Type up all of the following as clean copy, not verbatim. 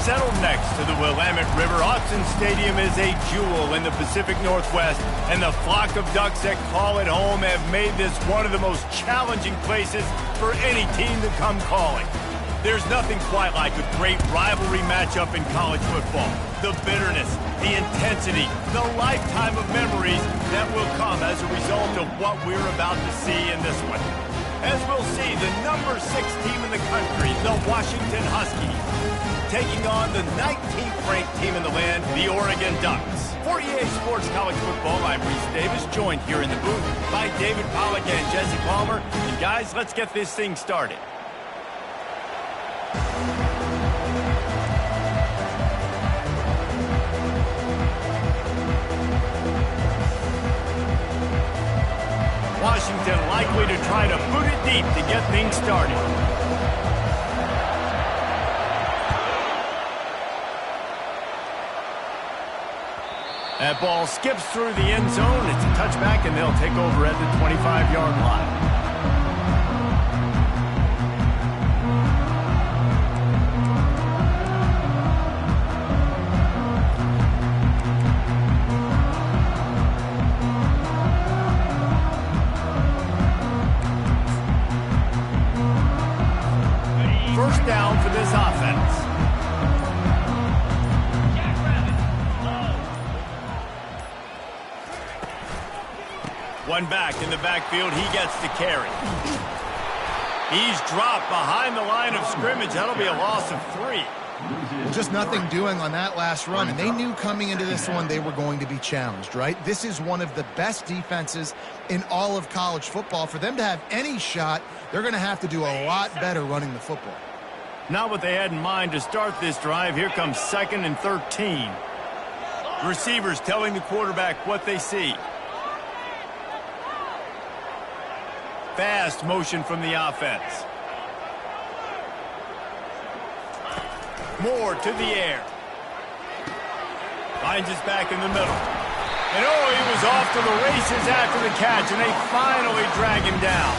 Settled next to the Willamette River, Autzen Stadium is a jewel in the Pacific Northwest, and the flock of Ducks that call it home have made this one of the most challenging places for any team to come calling. There's nothing quite like a great rivalry matchup in college football. The bitterness, the intensity, the lifetime of memories that will come as a result of what we're about to see in this one. As we'll see, the number 6 team in the country, the Washington Huskies, taking on the 19th ranked team in the land, the Oregon Ducks. For EA Sports College Football, I'm Reese Davis, joined here in the booth by David Pollack and Jesse Palmer. And guys, let's get this thing started. Washington likely to try to boot it deep to get things started. That ball skips through the end zone. It's a touchback, and they'll take over at the 25-yard line. First down for this offense. One back in the backfield. He gets the carry. He's dropped behind the line of scrimmage. That'll be a loss of 3. Well, just nothing doing on that last run, and they knew coming into this one they were going to be challenged, right? This is one of the best defenses in all of college football. For them to have any shot, they're going to have to do a lot better running the football. Not what they had in mind to start this drive. Here comes 2nd and 13. Receivers telling the quarterback what they see. Fast motion from the offense. Moore to the air. Finds his back in the middle. And oh, he was off to the races after the catch, and they finally drag him down.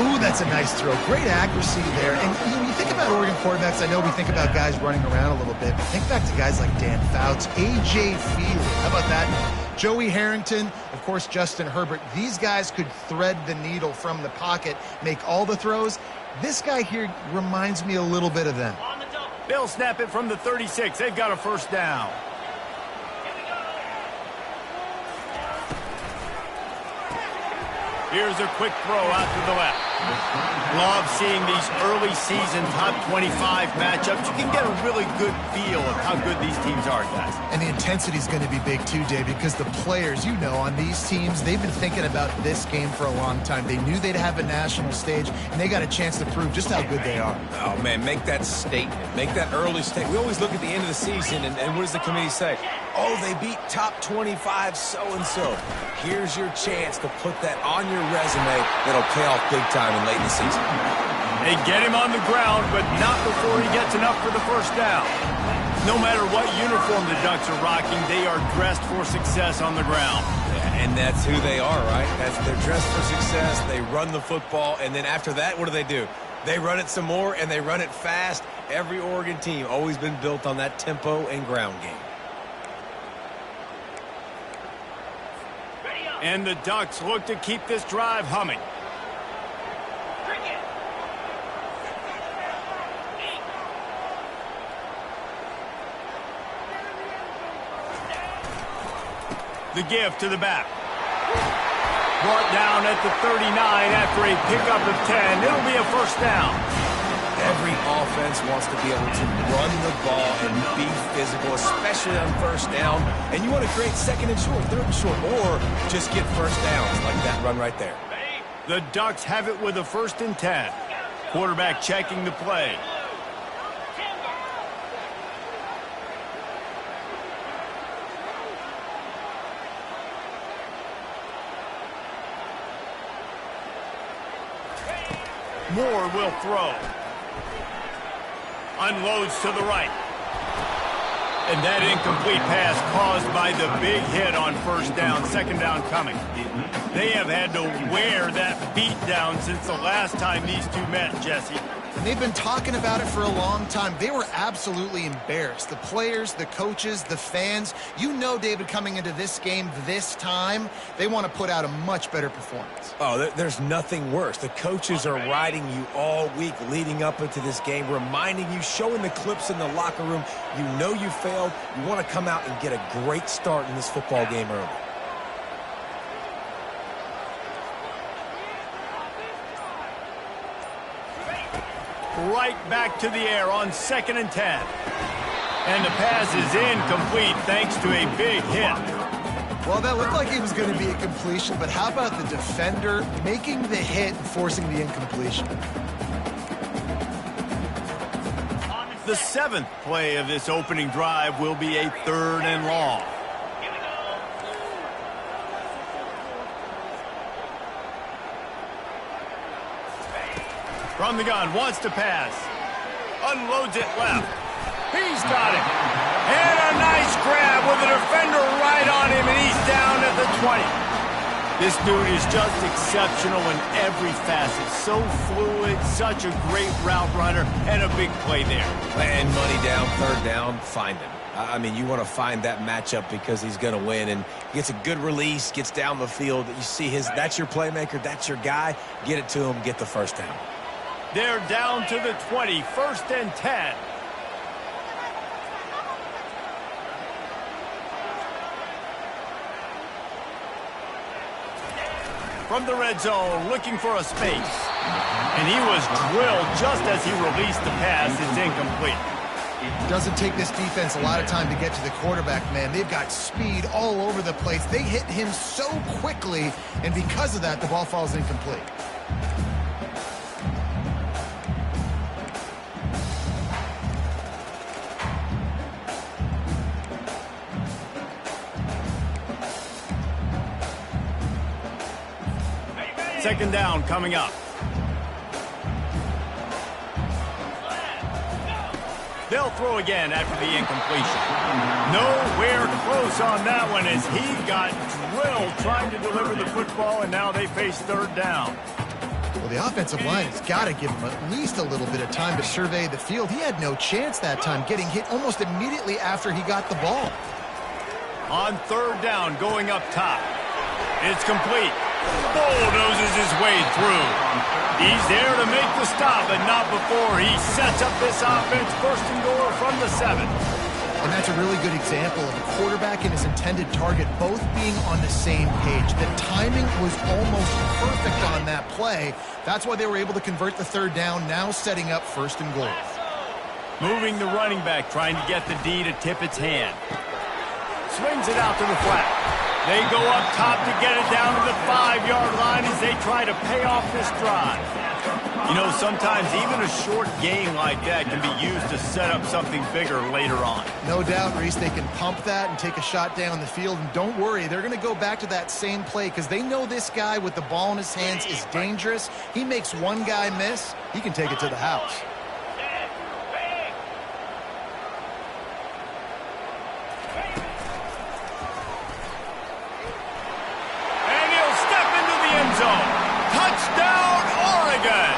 Ooh, that's a nice throw. Great accuracy there. And when you think about Oregon quarterbacks, I know we think about guys running around a little bit, but think back to guys like Dan Fouts, A.J. Feely. How about that? Joey Harrington, of course, Justin Herbert. These guys could thread the needle from the pocket, make all the throws. This guy here reminds me a little bit of them. They'll snap it from the 36. They've got a first down. Here's a quick throw out to the left. Love seeing these early season top 25 matchups. You can get a really good feel of how good these teams are, guys. And the intensity is going to be big too, Dave, because the players, you know, on these teams, they've been thinking about this game for a long time. They knew they'd have a national stage, and they got a chance to prove just how good they are. Oh, man, make that statement. Make that early statement. We always look at the end of the season, and what does the committee say? Oh, they beat top 25 so-and-so. Here's your chance to put that on your resume that'll pay off big time in late in the season. They get him on the ground, but not before he gets enough for the first down. No matter what uniform the Ducks are rocking, they are dressed for success on the ground. And that's who they are, right? They're dressed for success. They run the football, and then after that, what do? They run it some more, and they run it fast. Every Oregon team always been built on that tempo and ground game. And the Ducks look to keep this drive humming. The give to the back. Brought down at the 39 after a pickup of 10. It'll be a first down. Every offense wants to be able to run the ball and be physical, especially on first down. And you want to create 2nd and short, 3rd and short, or just get first downs like that run right there. The Ducks have it with a 1st and 10. Quarterback checking the play. Moore will throw. Unloads to the right. And that incomplete pass caused by the big hit on first down. 2nd down coming. They have had to wear that beat down since the last time these two met, Jesse. And they've been talking about it for a long time. They were absolutely embarrassed. The players, the coaches, the fans. You know, David, coming into this game this time, they want to put out a much better performance. Oh, there's nothing worse. The coaches are riding you all week leading up into this game, reminding you, showing the clips in the locker room. You know you failed. You want to come out and get a great start in this football game early. Right back to the air on 2nd and 10. And the pass is incomplete thanks to a big hit. Well, that looked like it was going to be a completion, but how about the defender making the hit and forcing the incompletion? The 7th play of this opening drive will be a 3rd and long. From the gun, wants to pass. Unloads it left. He's got it. And a nice grab with the defender right on him, and he's down at the 20. This dude is just exceptional in every facet. So fluid, such a great route runner, and a big play there. And money down, 3rd down, find him. I mean, you want to find that matchup because he's going to win, and gets a good release, gets down the field. You see that's your playmaker, that's your guy. Get it to him, get the 1st down. They're down to the 20, 1st and 10. From the red zone, looking for a space. And he was drilled just as he released the pass. It's incomplete. It doesn't take this defense a lot of time to get to the quarterback, man. They've got speed all over the place. They hit him so quickly, and because of that, the ball falls incomplete. Second down coming up. They'll throw again after the incompletion. Nowhere close on that one as he got drilled trying to deliver the football, and now they face 3rd down. Well, the offensive line has got to give him at least a little bit of time to survey the field. He had no chance that time, getting hit almost immediately after he got the ball. On 3rd down, going up top. It's complete. Bulldozes his way through. He's there to make the stop, but not before he sets up this offense 1st and goal from the 7. And that's a really good example of a quarterback and his intended target both being on the same page. The timing was almost perfect on that play. That's why they were able to convert the 3rd down, now setting up 1st and goal. Moving the running back, trying to get the D to tip its hand. Swings it out to the flat. They go up top to get it down to the 5-yard line as they try to pay off this drive. You know, sometimes even a short gain like that can be used to set up something bigger later on. No doubt, Reese, they can pump that and take a shot down the field. And don't worry, they're going to go back to that same play because they know this guy with the ball in his hands is dangerous. He makes one guy miss, he can take it to the house. Touchdown, Oregon!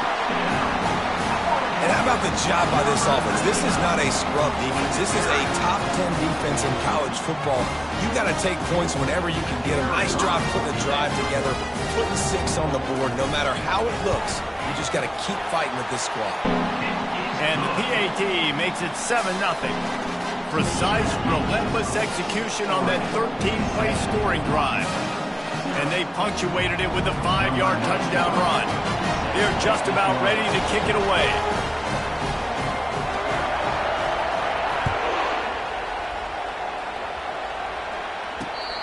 And how about the job by this offense? This is not a scrub defense. This is a top 10 defense in college football. You got to take points whenever you can get them. Nice job putting the drive together, putting 6 on the board. No matter how it looks, you just got to keep fighting with this squad. And the PAT makes it 7-0. Precise, relentless execution on that 13-play scoring drive. And they punctuated it with a 5-yard touchdown run. They're just about ready to kick it away.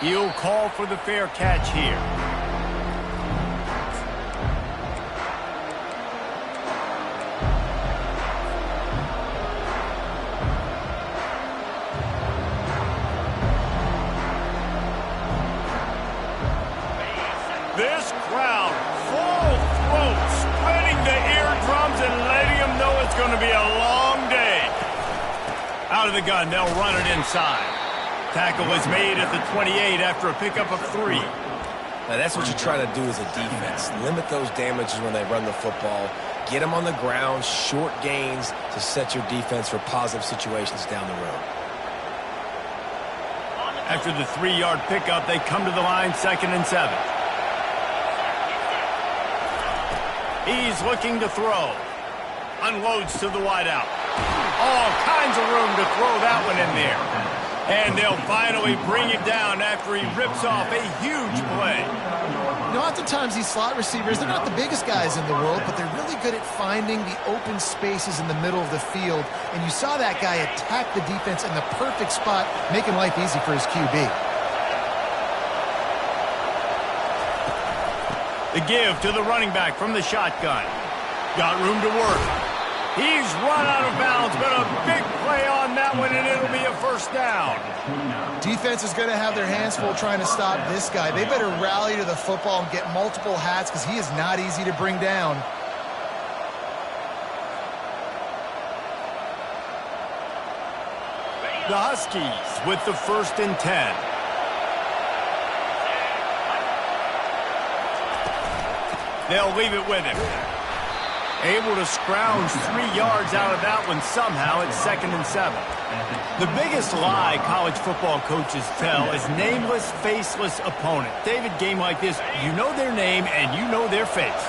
He'll call for the fair catch here. This crowd, full throat, spreading the eardrums and letting them know it's going to be a long day. Out of the gun, they'll run it inside. Tackle is made at the 28 after a pickup of 3. Now, that's what you try to do as a defense. Limit those damages when they run the football. Get them on the ground, short gains to set your defense for positive situations down the road. After the 3-yard pickup, they come to the line, 2nd and 7. He's looking to throw. Unloads to the wideout. All kinds of room to throw that one in there. And they'll finally bring it down after he rips off a huge play. You know, oftentimes these slot receivers, they're not the biggest guys in the world, but they're really good at finding the open spaces in the middle of the field. And you saw that guy attack the defense in the perfect spot, making life easy for his QB. The give to the running back from the shotgun. Got room to work. He's run out of bounds, but a big play on that one, and it'll be a first down. Defense is going to have their hands full trying to stop this guy. They better rally to the football and get multiple hats because he is not easy to bring down. The Huskies with the 1st and 10. They'll leave it with him. Able to scrounge 3 yards out of that one somehow at 2nd and 7. The biggest lie college football coaches tell is nameless, faceless opponent. David, game like this, you know their name and you know their face.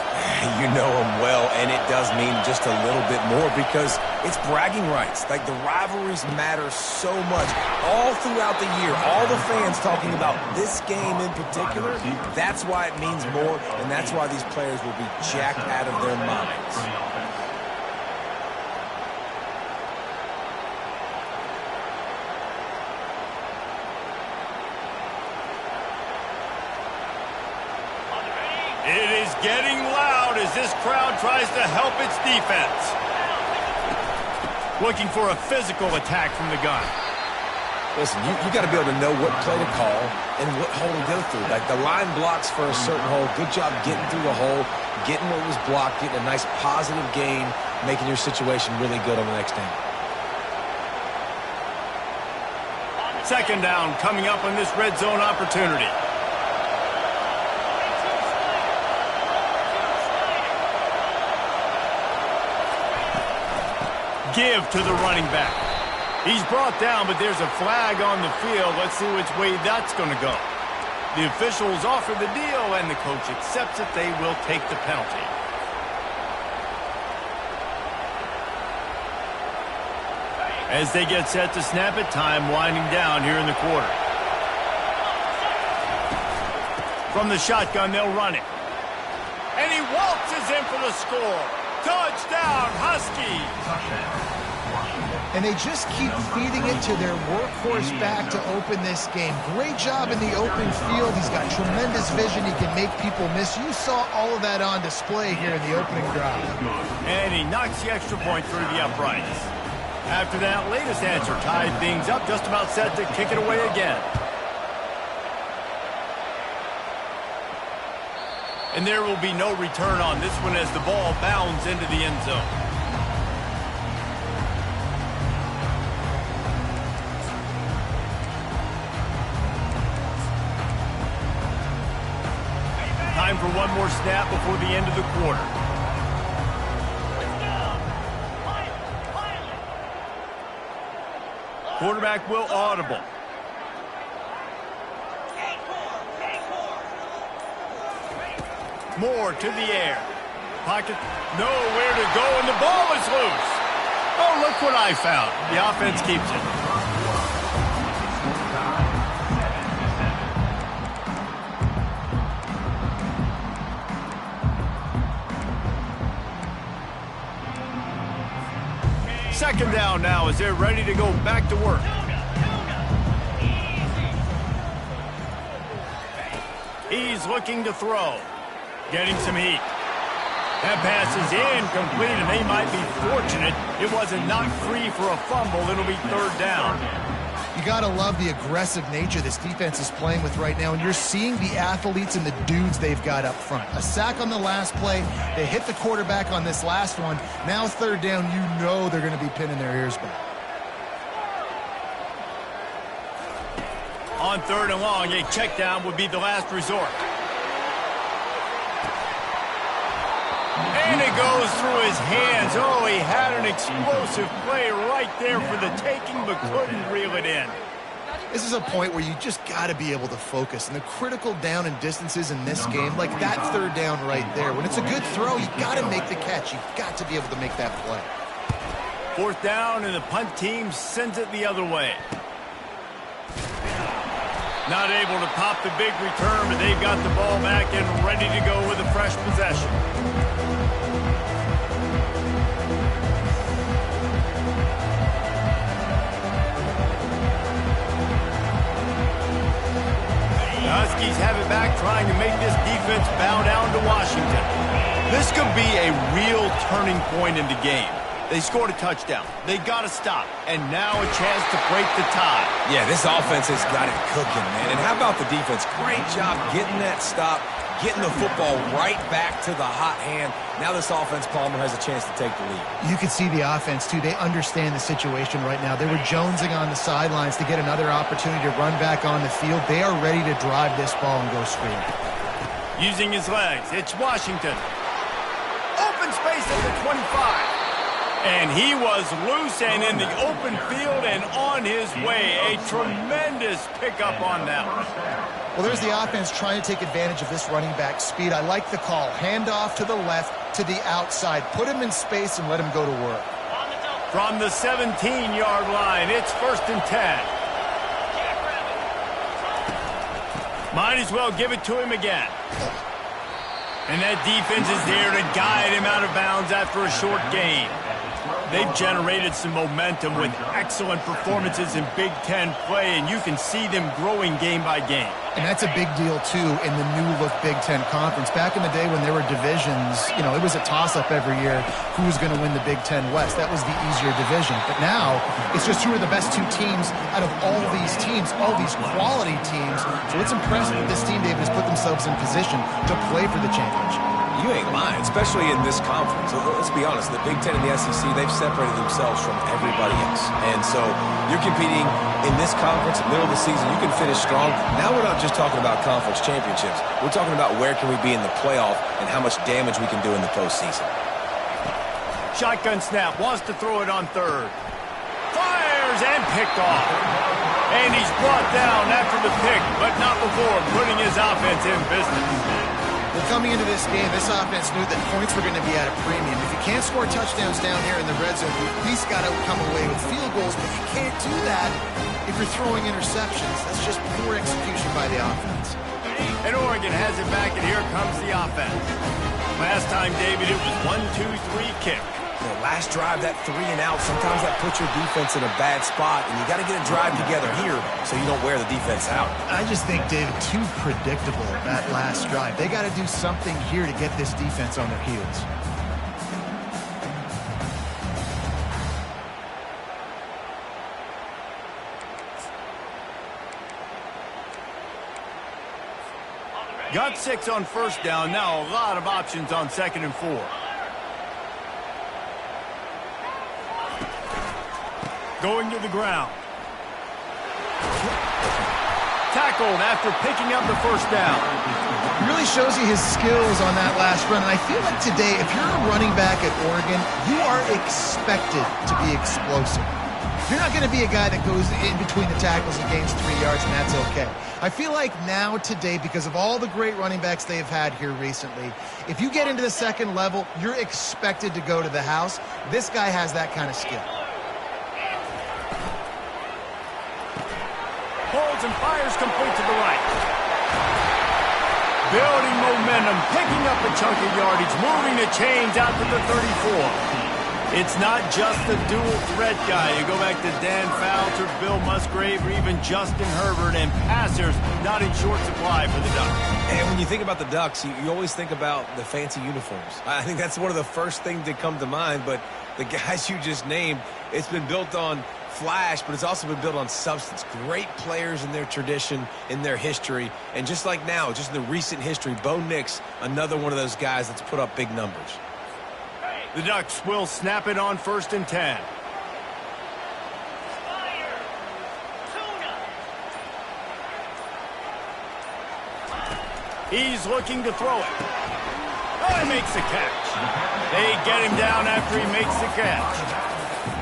You know them well, and it does mean just a little bit more because it's bragging rights. Like, the rivalries matter so much. All throughout the year, all the fans talking about this game in particular, that's why it means more, and that's why these players will be jacked out of their minds. It is getting loud as this crowd tries to help its defense. Looking for a physical attack from the gun. Listen, you got to be able to know what play to call and what hole to go through. Like, the line blocks for a certain hole. Good job getting through the hole, getting what was blocked, getting a nice positive gain, making your situation really good on the next down. 2nd down coming up on this red zone opportunity. Give to the running back. He's brought down, but there's a flag on the field. Let's see which way that's going to go. The officials offer the deal, and the coach accepts it. They will take the penalty. As they get set to snap it, time winding down here in the quarter. From the shotgun, they'll run it. And he waltzes in for the score. Touchdown, Huskies! And they just keep feeding it to their workhorse back to open this game. Great job in the open field. He's got tremendous vision. He can make people miss. You saw all of that on display here in the opening drive. And he knocks the extra point through the uprights. After that latest answer tied things up, just about set to kick it away again. And there will be no return on this one as the ball bounds into the end zone. Time for one more snap before the end of the quarter. Quarterback will audible. Moore to the air. Pocket, nowhere to go, and the ball is loose. Oh, look what I found. The offense keeps it. Second down now as they're ready to go back to work. He's looking to throw. Getting some heat. That pass is incomplete, and they might be fortunate it wasn't knocked free for a fumble. It'll be 3rd down. You got to love the aggressive nature this defense is playing with right now, and you're seeing the athletes and the dudes they've got up front. A sack on the last play. They hit the quarterback on this last one. Now 3rd down, you know they're going to be pinning their ears back. On 3rd and long, a check down would be the last resort. And it goes through his hands. Oh, he had an explosive play right there for the taking, but couldn't reel it in. This is a point where you just got to be able to focus. And the critical down and distances in this game, like that third down right there, when it's a good throw, you got to make the catch. You've got to be able to make that play. Fourth down, and the punt team sends it the other way. Not able to pop the big return, but they've got the ball back and ready to go with a fresh possession. The Huskies have it back, trying to make this defense bow down to Washington. This could be a real turning point in the game. They scored a touchdown. They got to stop. And now a chance to break the tie. Yeah, this offense has got it cooking, man. And how about the defense? Great job getting that stop, getting the football right back to the hot hand. Now this offense, Palmer, has a chance to take the lead. You can see the offense, too. They understand the situation right now. They were jonesing on the sidelines to get another opportunity to run back on the field. They are ready to drive this ball and go score. Using his legs, it's Washington. Open space at the 25. And he was loose and in the open field and on his way. A tremendous pickup on that one. Well, there's the offense trying to take advantage of this running back speed. I like the call. Hand off to the left, to the outside. Put him in space and let him go to work. From the 17-yard line, it's 1st and 10. Might as well give it to him again. And that defense is there to guide him out of bounds after a short gain. They've generated some momentum with excellent performances in Big Ten play, and you can see them growing game by game. And that's a big deal, too, in the new-look Big Ten Conference. Back in the day when there were divisions, you know, it was a toss-up every year who was going to win the Big Ten West. That was the easier division. But now, it's just who are the best two teams out of all these teams, all these quality teams. So it's impressive that this team, David, has put themselves in position to play for the championship. You ain't lying, especially in this conference. Let's be honest, the Big Ten and the SEC, they've separated themselves from everybody else. And so you're competing in this conference, middle of the season, you can finish strong. Now we're not just talking about conference championships. We're talking about where can we be in the playoff and how much damage we can do in the postseason. Shotgun snap, wants to throw it on third. Fires and picked off. And he's brought down after the pick, but not before putting his offense in business. Well, coming into this game, this offense knew that points were going to be at a premium. If you can't score touchdowns down here in the red zone, you at least got to come away with field goals, but you can't do that if you're throwing interceptions. That's just poor execution by the offense. And Oregon has it back, and here comes the offense. Last time, David, it was 1-2-3 kick. You know, last drive, that 3 and out, sometimes that puts your defense in a bad spot, and you got to get a drive together here so you don't wear the defense out. I just think, David, too predictable that last drive. They got to do something here to get this defense on their heels. Got 6 on first down. Now a lot of options on 2nd and 4. Going to the ground. Tackled after picking up the first down. It really shows you his skills on that last run. And I feel like today, if you're a running back at Oregon, you are expected to be explosive. You're not going to be a guy that goes in between the tackles and gains 3 yards, and that's okay. I feel like now, today, because of all the great running backs they've had here recently, if you get into the second level, you're expected to go to the house. This guy has that kind of skill. Holds and fires complete to the right. Building momentum, picking up a chunk of yardage, moving the chains out to the 34. It's not just the dual threat guy. You go back to Dan Fouts or Bill Musgrave or even Justin Herbert, and passers not in short supply for the Ducks. And when you think about the Ducks, you always think about the fancy uniforms. I think that's one of the first things that come to mind, but the guys you just named, it's been built on flash, but it's also been built on substance. Great players in their tradition, in their history, and just like now, just in the recent history, Bo Nix, another one of those guys that's put up big numbers. The Ducks will snap it on 1st and 10. He's looking to throw it. Oh, he makes the catch. They get him down after he makes the catch.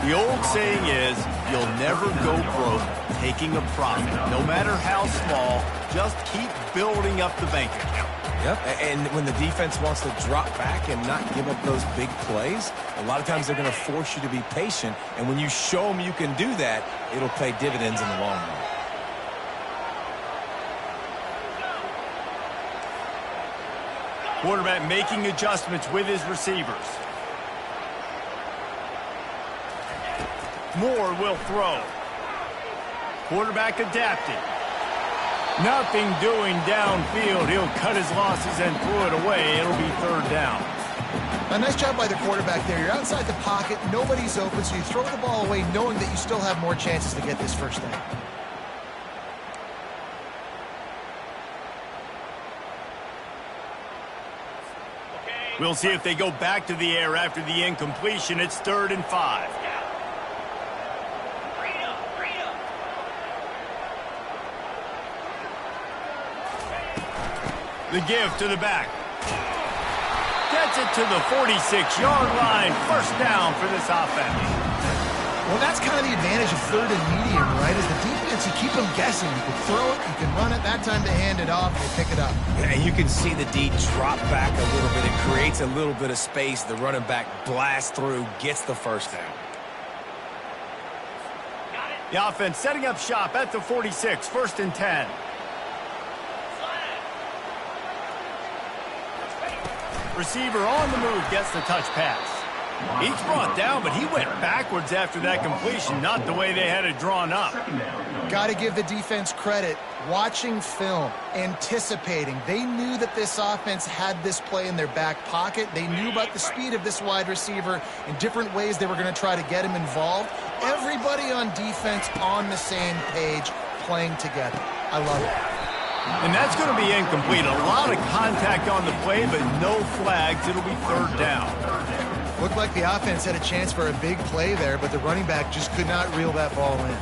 The old saying is, you'll never go broke taking a profit. No matter how small, just keep building up the bank account. Yep, and when the defense wants to drop back and not give up those big plays, a lot of times they're going to force you to be patient, and when you show them you can do that, it'll pay dividends in the long run. Quarterback making adjustments with his receivers. Moore will throw. Quarterback adapting. Nothing doing downfield. He'll cut his losses and throw it away. It'll be third down. A nice job by the quarterback there. You're outside the pocket. Nobody's open, so you throw the ball away knowing that you still have more chances to get this first down. We'll see if they go back to the air after the incompletion. It's 3rd and 5. The give to the back. Gets it to the 46-yard line. First down for this offense. Well, that's kind of the advantage of 3rd and medium, right? As the defense, you keep them guessing. You can throw it, you can run it. That time to hand it off, they pick it up. Yeah, and you can see the D drop back a little bit. It creates a little bit of space. The running back blasts through, gets the first down. The offense setting up shop at the 46. 1st and 10. Receiver on the move gets the touch pass. He's brought down, but he went backwards after that completion, not the way they had it drawn up. Got to give the defense credit. Watching film, anticipating. They knew that this offense had this play in their back pocket. They knew about the speed of this wide receiver in different ways they were going to try to get him involved. Everybody on defense on the same page, playing together. I love it. And that's going to be incomplete. A lot of contact on the play, but no flags. It'll be 3rd down. Looked like the offense had a chance for a big play there, but the running back just could not reel that ball in.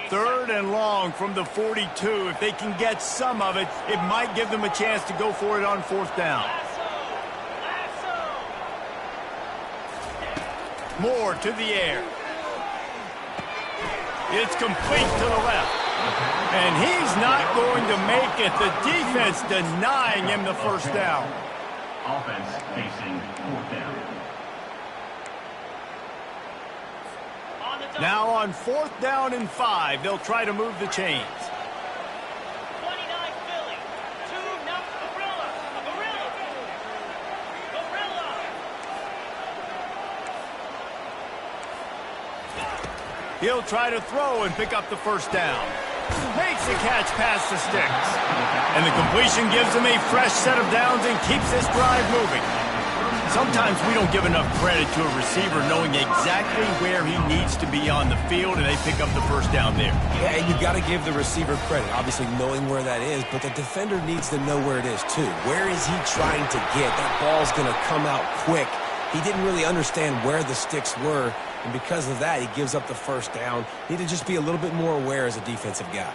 Third and long from the 42. If they can get some of it, it might give them a chance to go for it on 4th down. Moore to the air. It's complete to the left. And he's not going to make it. The defense denying him the first down. Offense facing 4th down. Now on 4th down and 5, they'll try to move the chains. He'll try to throw and pick up the first down. Makes the catch past the sticks. And the completion gives him a fresh set of downs and keeps this drive moving. Sometimes we don't give enough credit to a receiver knowing exactly where he needs to be on the field, and they pick up the first down there. Yeah, and you've got to give the receiver credit, obviously knowing where that is, but the defender needs to know where it is too. Where is he trying to get? That ball's going to come out quick. He didn't really understand where the sticks were, and because of that, he gives up the first down. Need to just be a little bit more aware as a defensive guy.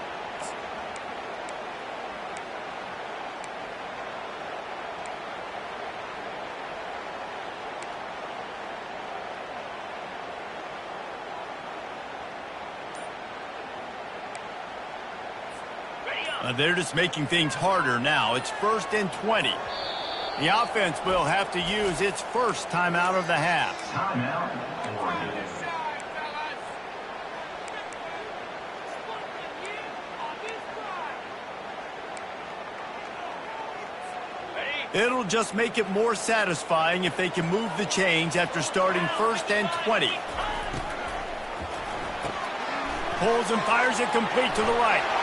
They're just making things harder now. It's 1st and 20. The offense will have to use its first timeout of the half. It'll just make it more satisfying if they can move the chains after starting 1st and 20. Pulls and fires it complete to the right.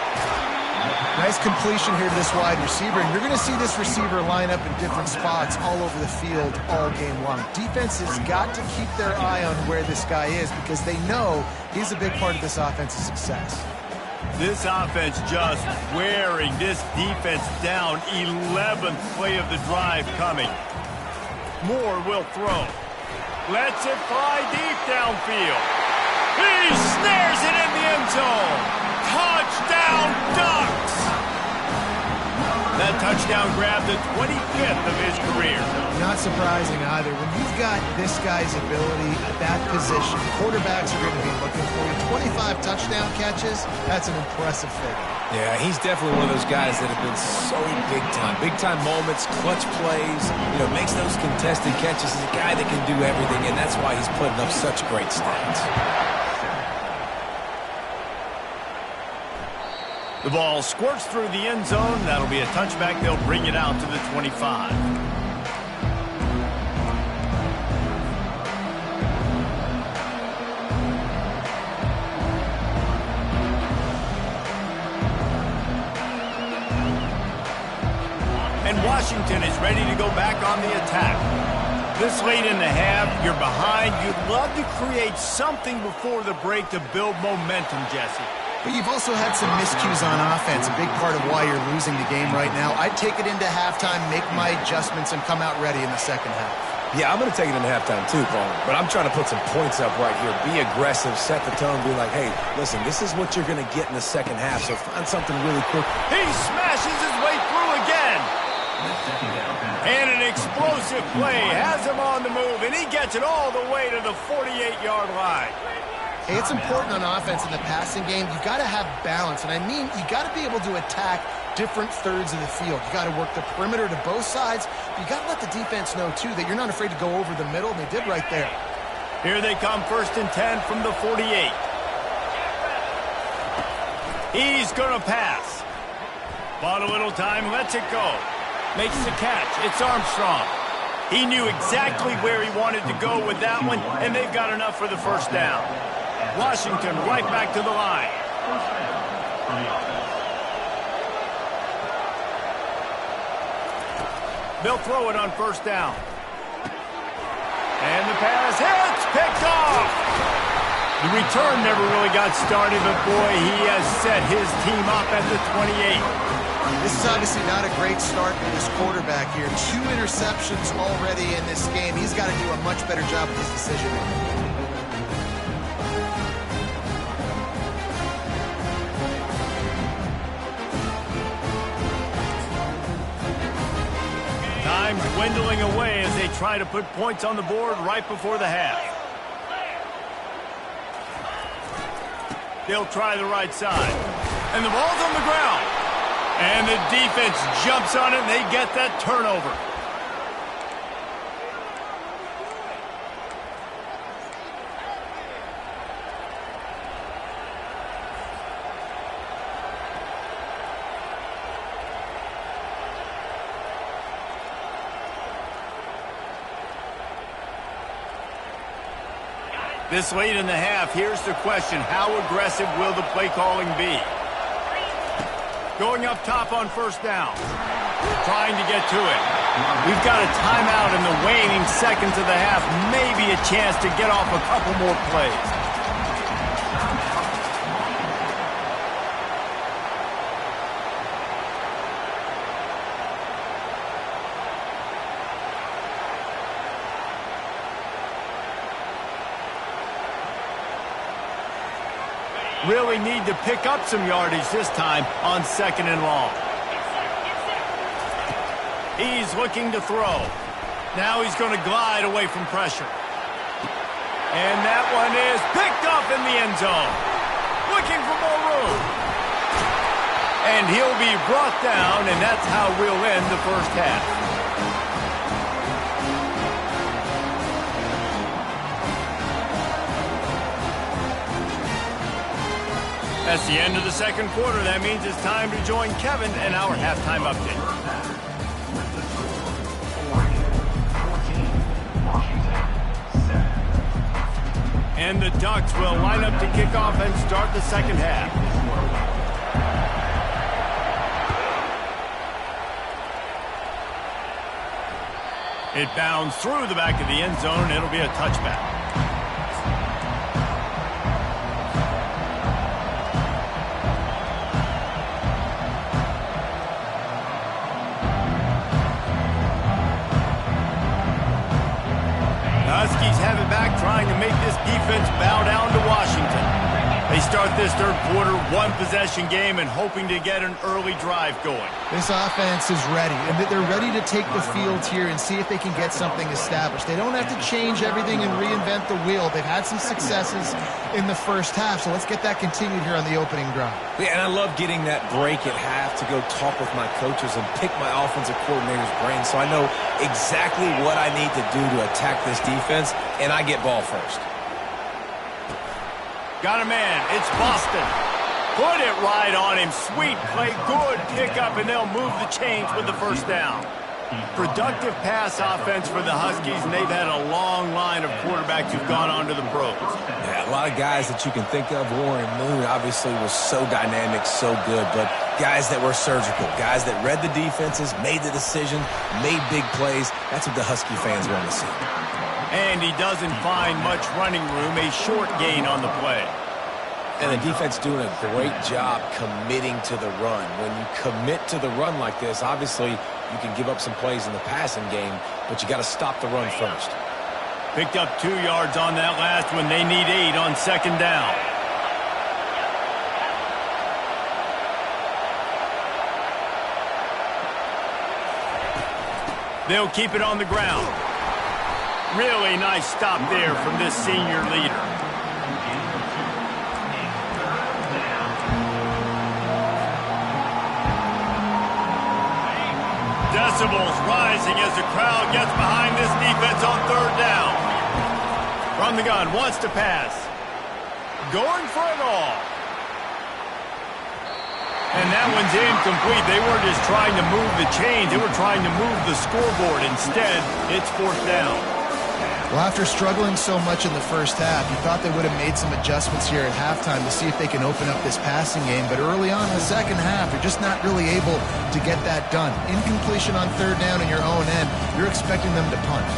Nice completion here to this wide receiver, and you're going to see this receiver line up in different spots all over the field all game long. Defense has got to keep their eye on where this guy is because they know he's a big part of this offense's success. This offense just wearing this defense down. 11th play of the drive coming. Moore will throw. Lets it fly deep downfield. He snares it in the end zone. Touchdown! touchdown grab, the 25th of his career. Not surprising either. When you've got this guy's ability at that position, quarterbacks are going to be looking for you. 25 touchdown catches, that's an impressive figure. Yeah, he's definitely one of those guys that have been so big time. Big time moments, clutch plays, makes those contested catches. He's a guy that can do everything, and that's why he's putting up such great stats. The ball squirts through the end zone. That'll be a touchback. They'll bring it out to the 25. And Washington is ready to go back on the attack. This late in the half, you're behind. You'd love to create something before the break to build momentum, Jesse. But you've also had some miscues on offense, a big part of why you're losing the game right now. I'd take it into halftime, make my adjustments, and come out ready in the second half. Yeah, I'm going to take it into halftime too, Paul. But I'm trying to put some points up right here. Be aggressive, set the tone, be like, hey, listen, this is what you're going to get in the second half, so find something really quick. He smashes his way through again. And an explosive play has him on the move, and he gets it all the way to the 48-yard line. Hey, it's important on offense in the passing game. You've got to have balance, and I mean you got to be able to attack different thirds of the field. You got to work the perimeter to both sides, but you got to let the defense know, too, that you're not afraid to go over the middle, and they did right there. Here they come, 1st and 10 from the 48. He's going to pass. Bought a little time, lets it go. Makes the catch. It's Armstrong. He knew exactly where he wanted to go with that one, and they've got enough for the first down. Washington right back to the line. They'll throw it on 1st down. And the pass hits, picked off. The return never really got started, but boy, he has set his team up at the 28. This is obviously not a great start for this quarterback here. 2 interceptions already in this game. He's got to do a much better job with his decision-making. Time's dwindling away as they try to put points on the board right before the half. They'll try the right side. And the ball's on the ground. And the defense jumps on it, and they get that turnover. This late in the half, here's the question. How aggressive will the play calling be? Going up top on 1st down. Trying to get to it. We've got a timeout in the waning seconds of the half. Maybe a chance to get off a couple more plays. Really need to pick up some yardage this time on 2nd and long. He's looking to throw. Now he's going to glide away from pressure. And that one is picked up in the end zone. Looking for more room. And he'll be brought down, and that's how we'll end the first half. That's the end of the second quarter. That means it's time to join Kevin and our halftime update. And the Ducks will line up to kick off and start the second half. It bounds through the back of the end zone. It'll be a touchback. Huskies have it back, trying to make this defense bow down to Washington. They start start this third quarter, one-possession game and hoping to get an early drive going. This offense is ready, and they're ready to take the field here and see if they can get something established. They don't have to change everything and reinvent the wheel. They've had some successes in the first half, so let's get that continued here on the opening drive. Yeah, and I love getting that break at half to go talk with my coaches and pick my offensive coordinator's brain so I know exactly what I need to do to attack this defense, and I get ball first. Got a man. It's Boston. Put it right on him. Sweet play. Good pickup, and they'll move the chains with the first down. Productive pass offense for the Huskies, and they've had a long line of quarterbacks who've gone on to the pros. Yeah, a lot of guys that you can think of. Warren Moon obviously was so dynamic, so good, but guys that were surgical, guys that read the defenses, made the decision, made big plays. That's what the Husky fans want to see. And he doesn't find much running room, a short gain on the play. And the defense doing a great job committing to the run. When you commit to the run like this, obviously you can give up some plays in the passing game, but you got to stop the run first. Picked up 2 yards on that last one. They need 8 on second down. They'll keep it on the ground. Really nice stop there from this senior leader. Decibels rising as the crowd gets behind this defense on third down. From the gun, wants to pass. Going for it all. And that one's incomplete. They weren't just trying to move the chains. They were trying to move the scoreboard. Instead, it's fourth down. Well, after struggling so much in the first half, you thought they would have made some adjustments here at halftime to see if they can open up this passing game. But early on in the second half, you're just not really able to get that done. Incompletion on third down in your own end, you're expecting them to punt.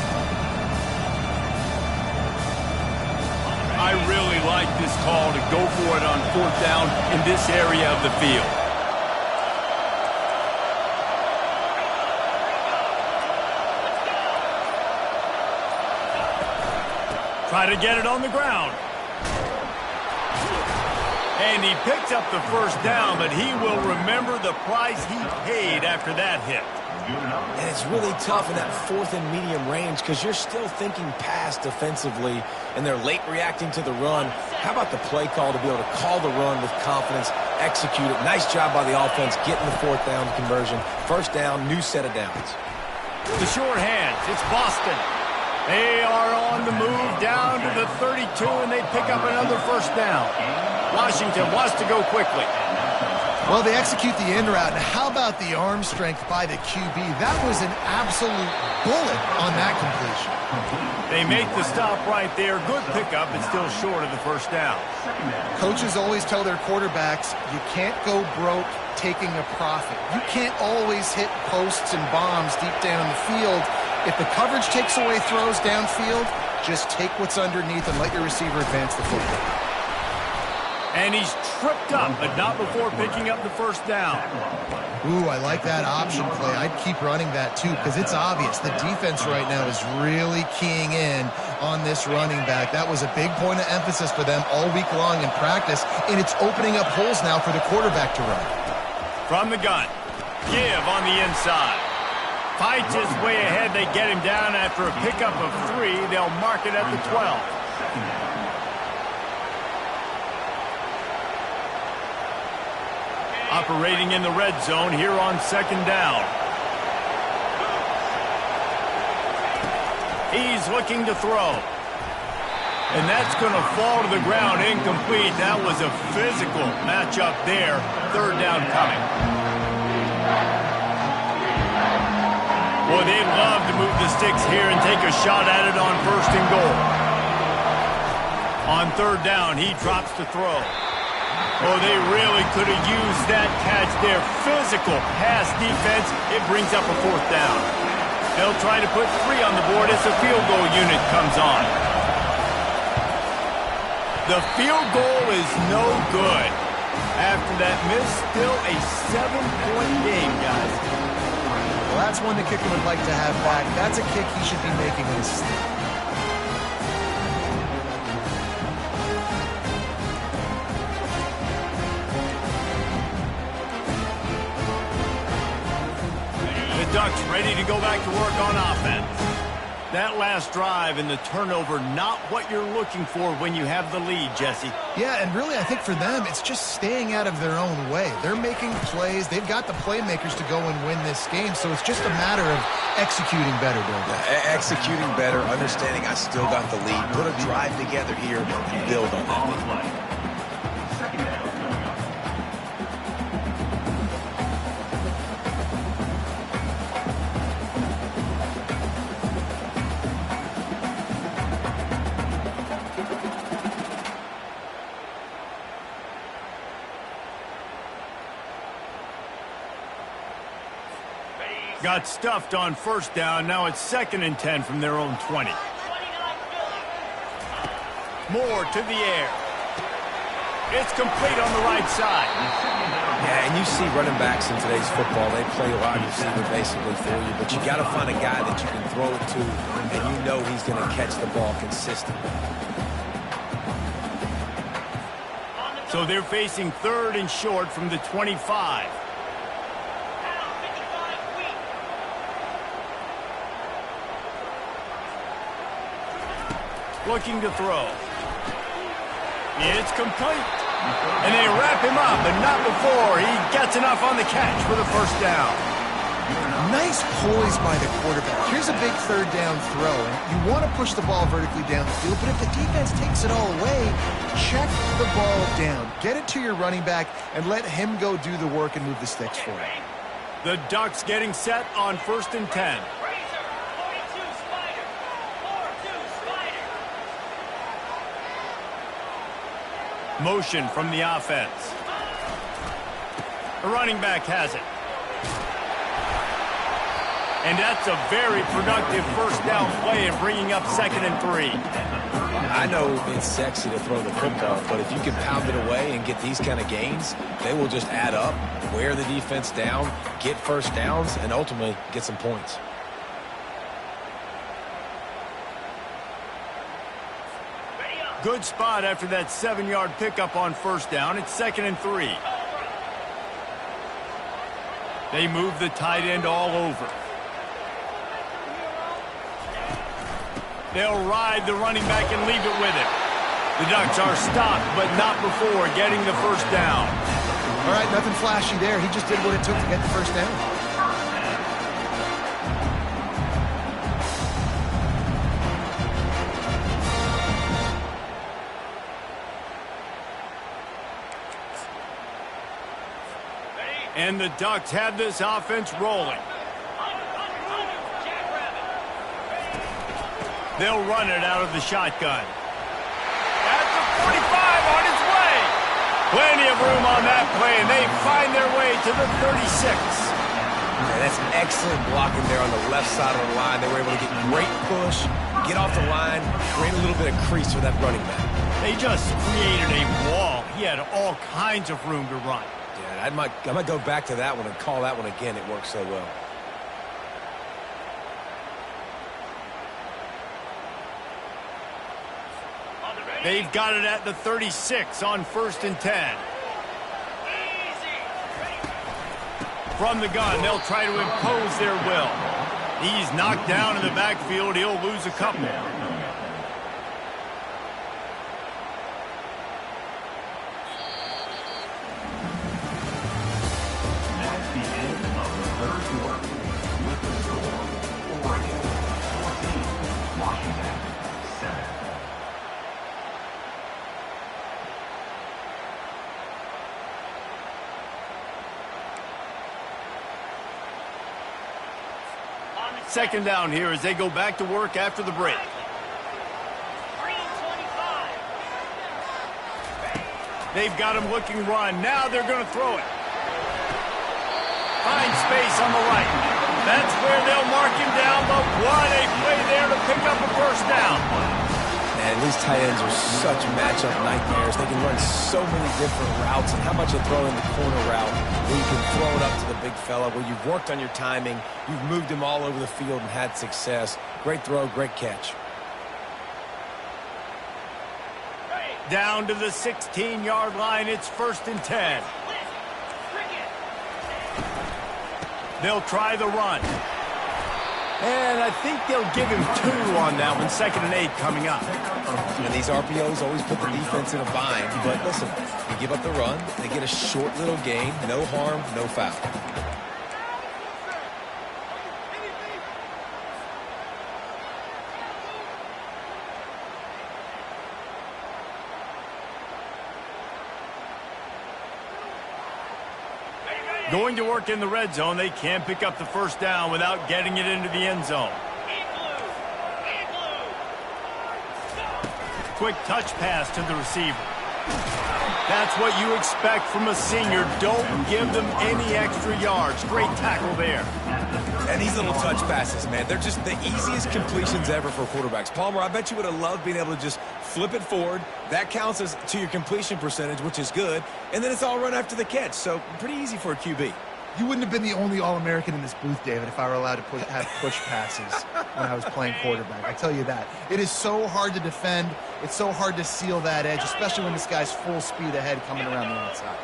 I really like this call to go for it on fourth down in this area of the field. Try to get it on the ground. And he picks up the first down, but he will remember the price he paid after that hit. And it's really tough in that fourth and medium range because you're still thinking pass defensively, and they're late reacting to the run. How about the play call to be able to call the run with confidence, execute it? Nice job by the offense getting the fourth down conversion. First down, new set of downs. The short hands, it's Boston. They are on the move down to the 32, and they pick up another first down. Washington wants to go quickly. Well, they execute the end route. Now, how about the arm strength by the QB? That was an absolute bullet on that completion. They make the stop right there. Good pickup, but still short of the first down. Coaches always tell their quarterbacks, you can't go broke taking a profit. You can't always hit posts and bombs deep down in the field. If the coverage takes away throws downfield, just take what's underneath and let your receiver advance the football. And he's tripped up, but not before picking up the first down. Ooh, I like that option play. I'd keep running that too because it's obvious. The defense right now is really keying in on this running back. That was a big point of emphasis for them all week long in practice, and it's opening up holes now for the quarterback to run. From the gun, give on the inside. Fights his way ahead. They get him down after a pickup of 3. They'll mark it at the 12. Operating in the red zone here on second down. He's looking to throw. And that's going to fall to the ground incomplete. That was a physical matchup there. Third down coming. Boy, they'd love to move the sticks here and take a shot at it on first and goal. On third down, he drops to throw. Oh, they really could have used that catch there. Physical pass defense. It brings up a fourth down. They'll try to put 3 on the board as the field goal unit comes on. The field goal is no good. After that miss, still a 7-point game, guys. Well, that's one the kicker would like to have back. That's a kick he should be making in his sleep. Ducks ready to go back to work on offense. That last drive and the turnover, not what you're looking for when you have the lead, Jesse. Yeah, and really I think for them, it's just staying out of their own way. They're making plays. They've got the playmakers to go and win this game, so it's just a matter of executing better, Bill. Executing better, understanding I still got the lead. Put a drive together here and build on that lead. Second down coming up. Got stuffed on first down. Now it's 2nd and 10 from their own 20. Moore to the air. It's complete on the right side. Yeah, and you see running backs in today's football, they play wide receiver basically for you, but you got to find a guy that you can throw it to, and you know he's going to catch the ball consistently. So they're facing 3rd and short from the 25. Looking to throw. It's complete. And they wrap him up, but not before he gets enough on the catch for the first down. Nice poise by the quarterback. Here's a big 3rd down throw. And you want to push the ball vertically down the field, but if the defense takes it all away, check the ball down. Get it to your running back and let him go do the work and move the sticks for it. The Ducks getting set on 1st and 10. Motion from the offense. The running back has it. And that's a very productive first down play in bringing up 2nd and 3. I know it's sexy to throw the football, but if you can pound it away and get these kind of gains, they will just add up, wear the defense down, get first downs, and ultimately get some points. Good spot after that 7-yard pickup on first down. It's 2nd and 3. They move the tight end all over. They'll ride the running back and leave it with him. The Ducks are stopped, but not before getting the first down. All right, nothing flashy there. He just did what it took to get the first down. And the Ducks have this offense rolling. They'll run it out of the shotgun. At the 45 on his way. Plenty of room on that play, and they find their way to the 36. Yeah, that's excellent blocking there on the left side of the line. They were able to get great push, get off the line, create a little bit of crease for that running back. They just created a wall. He had all kinds of room to run. Yeah, I might go back to that one and call that one again. It worked so well. They've got it at the 36 on 1st and 10. From the gun, they'll try to impose their will. He's knocked down in the backfield. He'll lose a couple. That's the end of the third quarter. With the score, Oregon 14, Washington 7. Second down here as they go back to work after the break. They've got him looking run. Now they're going to throw it. Find space on the right. That's where they'll mark him down, but what a play there to pick up a first down. And these tight ends are such matchup nightmares. They can run so many different routes. And how about you throw in the corner route where you can throw it up to the big fella, where you've worked on your timing, you've moved him all over the field and had success. Great throw, great catch. Down to the 16-yard line. It's 1st and 10. They'll try the run. And I think they'll give him 2 on that one, 2nd and 8 coming up. And these RPOs always put the defense in a bind. But listen, you give up the run, they get a short little gain, no harm, no foul. Going to work in the red zone, they can't pick up the first down without getting it into the end zone. Quick touch pass to the receiver. That's what you expect from a senior. Don't give them any extra yards. Great tackle there. And these little touch passes, man, they're just the easiest completions ever for quarterbacks. Palmer, I bet you would have loved being able to just flip it forward. That counts as to your completion percentage, which is good. And then it's all run after the catch. So pretty easy for a QB. You wouldn't have been the only All-American in this booth, David, if I were allowed to have push passes when I was playing quarterback. I tell you that. It is so hard to defend. It's so hard to seal that edge, especially when this guy's full speed ahead coming around the outside.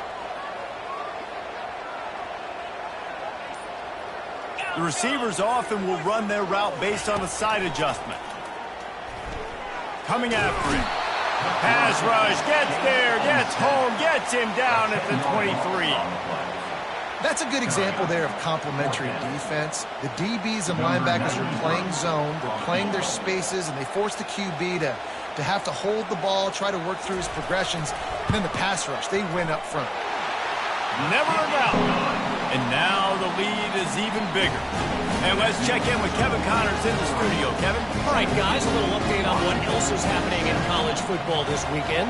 The receivers often will run their route based on a side adjustment. Coming after him. Pass rush, gets there, gets home, gets him down at the 23. That's a good example there of complementary defense. The DBs and linebackers are playing zone, they're playing their spaces, and they force the QB to have to hold the ball, try to work through his progressions, and then the pass rush, they win up front. Never a doubt. And now the lead is even bigger. And let's check in with Kevin Connors in the studio. Kevin? All right, guys, a little update on what else is happening in college football this weekend.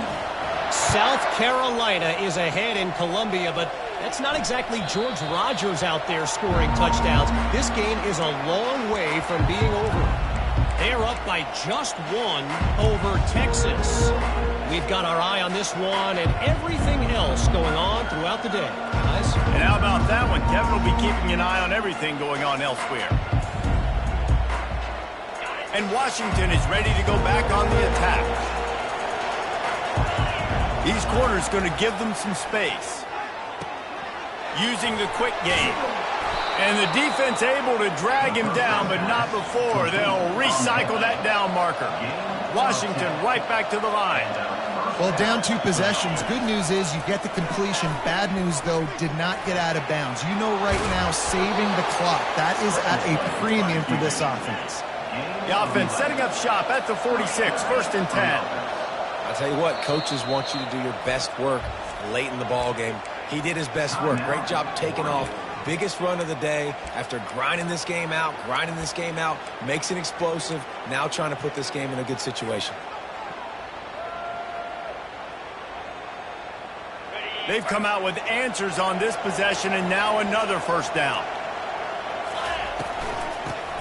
South Carolina is ahead in Columbia, but that's not exactly George Rogers out there scoring touchdowns. This game is a long way from being over. They're up by just 1 over Texas. We've got our eye on this one and everything else going on throughout the day, guys. And how about that one? Kevin will be keeping an eye on everything going on elsewhere. And Washington is ready to go back on the attack. These corners going to give them some space. Using the quick game. And the defense able to drag him down, but not before. They'll recycle that down marker. Washington right back to the line. Well, down 2 possessions. Good news is you get the completion. Bad news, though, did not get out of bounds. You know right now, saving the clock. That is at a premium for this offense. The offense setting up shop at the 46, 1st and 10. I'll tell you what, coaches want you to do your best work late in the ball game. He did his best work. Great job taking off. Biggest run of the day after grinding this game out, makes it explosive, now trying to put this game in a good situation. They've come out with answers on this possession and now another first down.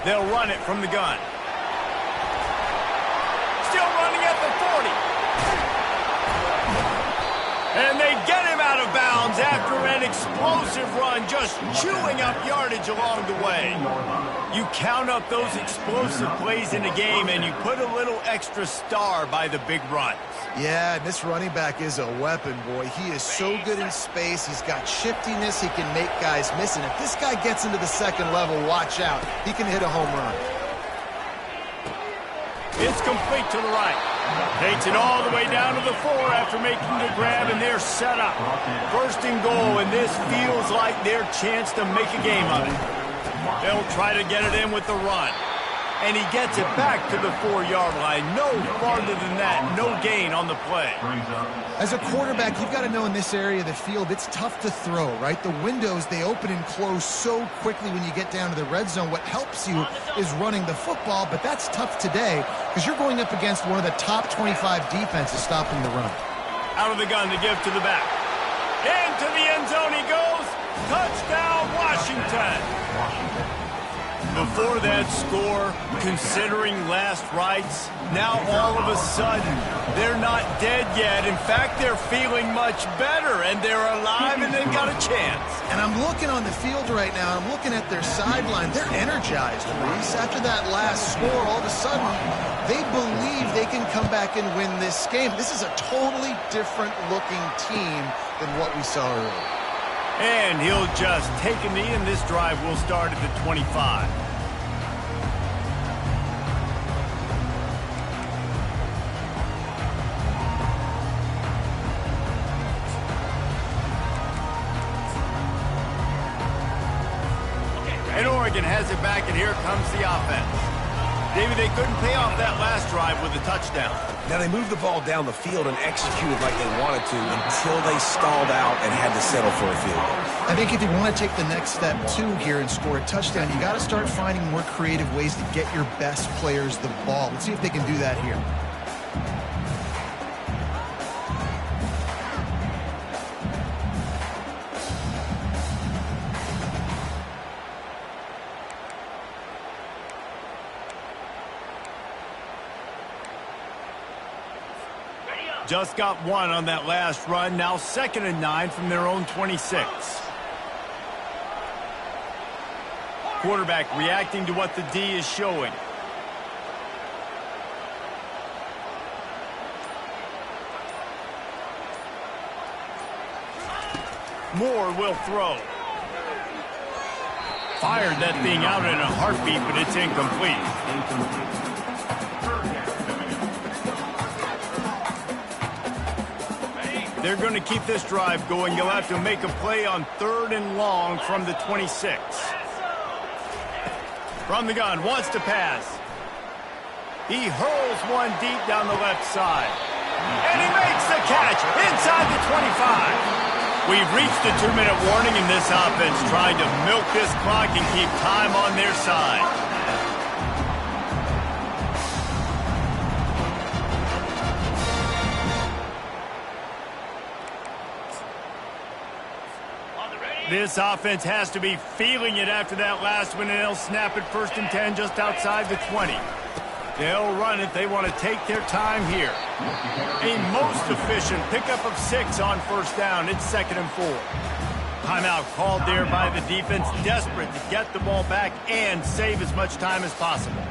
They'll run it from the gun. Still running at the 40. And they get him out of bounds after an explosive run, just chewing up yardage along the way. You count up those explosive plays in the game, and you put a little extra star by the big runs. Yeah, this running back is a weapon, boy. He is so good in space. He's got shiftiness. He can make guys miss. And if this guy gets into the 2nd level, watch out. He can hit a home run. It's complete to the right. Takes it all the way down to the 4 after making the grab, and they're set up. 1st and goal, and this feels like their chance to make a game of it. They'll try to get it in with the run. And he gets it back to the 4-yard line. No farther than that. No gain on the play. As a quarterback, you've got to know in this area of the field, it's tough to throw, right? The windows, they open and close so quickly when you get down to the red zone. What helps you is running the football, but that's tough today because you're going up against one of the top 25 defenses stopping the run. Out of the gun to give to the back. Into the end zone he goes. Touchdown, Washington. Before that score, considering last rites, now all of a sudden, they're not dead yet. In fact, they're feeling much better, and they're alive, and they've got a chance. And I'm looking on the field right now, I'm looking at their sideline. They're energized, Reese. After that last score, all of a sudden, they believe they can come back and win this game. This is a totally different-looking team than what we saw earlier. And he'll just take a knee, and this drive will start at the 25. Oregon has it back, and here comes the offense. David, they couldn't pay off that last drive with a touchdown. Now, they moved the ball down the field and executed like they wanted to until they stalled out and had to settle for a field goal. I think if you want to take the next step, too, here and score a touchdown, you got to start finding more creative ways to get your best players the ball. Let's see if they can do that here. Just got one on that last run. Now 2nd and 9 from their own 26. Quarterback reacting to what the D is showing. Moore will throw. Fired that thing out in a heartbeat, but it's incomplete. They're going to keep this drive going. You'll have to make a play on 3rd and long from the 26. From the gun, wants to pass. He hurls one deep down the left side. And he makes the catch inside the 25. We've reached the 2-minute warning, and this offense trying to milk this clock and keep time on their side. This offense has to be feeling it after that last one, and they'll snap it 1st and 10 just outside the 20. They'll run it. They want to take their time here. A most efficient pickup of 6 on 1st down. It's 2nd and 4. Timeout called there by the defense, desperate to get the ball back and save as much time as possible.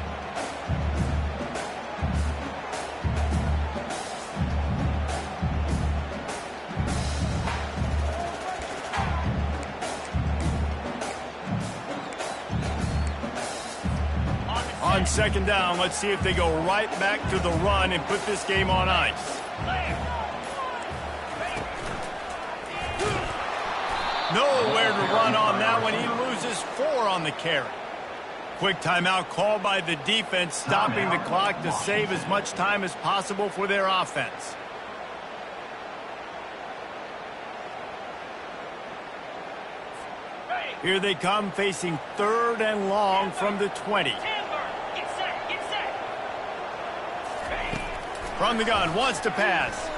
On 2nd down, let's see if they go right back to the run and put this game on ice. Nowhere to run on that one. He loses 4 on the carry. Quick timeout called by the defense, stopping the clock to save as much time as possible for their offense. Here they come, facing 3rd and long from the 20. From the gun, wants to pass.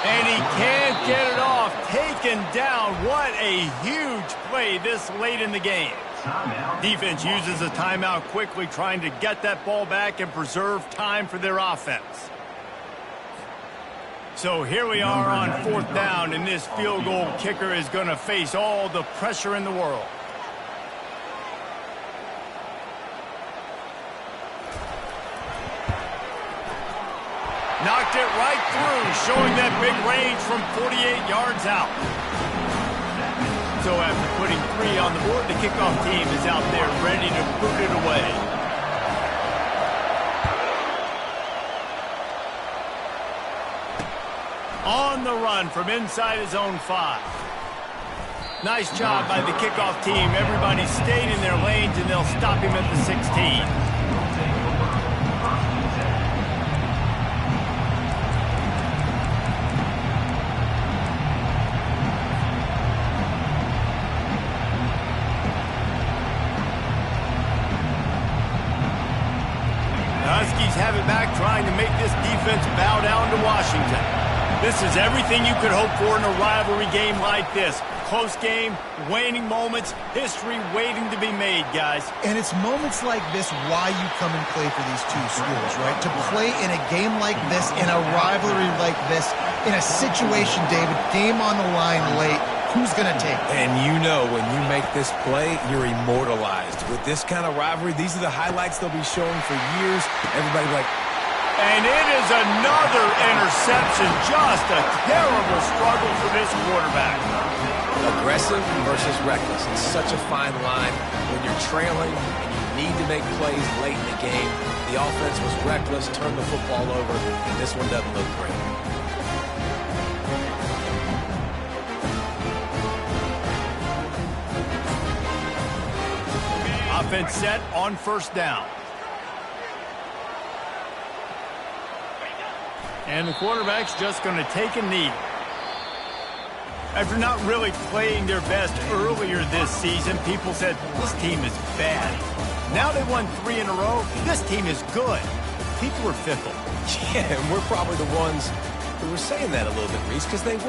And he can't get it off. Taken down. What a huge play this late in the game. Defense uses a timeout quickly, trying to get that ball back and preserve time for their offense. So here we are on 4th down, and this field goal kicker is going to face all the pressure in the world. Knocked it right through, showing that big range from 48 yards out. So after putting 3 on the board, the kickoff team is out there ready to boot it away. On the run from inside his own 5. Nice job by the kickoff team. Everybody stayed in their lanes, and they'll stop him at the 16. Huskies have it back, trying to make this defense bow down to Washington. This is everything you could hope for in a rivalry game like this. Close game, waning moments, history waiting to be made, guys. And it's moments like this why you come and play for these two schools, right? To play in a game like this, in a rivalry like this, in a situation, David, game on the line late, who's going to take it? And you know when you make this play, you're immortalized. With this kind of rivalry, these are the highlights they'll be showing for years. Everybody like... And it is another interception. Just a terrible struggle for this quarterback. Aggressive versus reckless. It's such a fine line when you're trailing and you need to make plays late in the game. The offense was reckless, turned the football over, and this one doesn't look great. defense set on first down. And the quarterback's just going to take a knee. After not really playing their best earlier this season, people said, this team is bad. Now they won 3 in a row. This team is good. People are fickle. Yeah, and we're probably the ones who were saying that a little bit, Reese, because they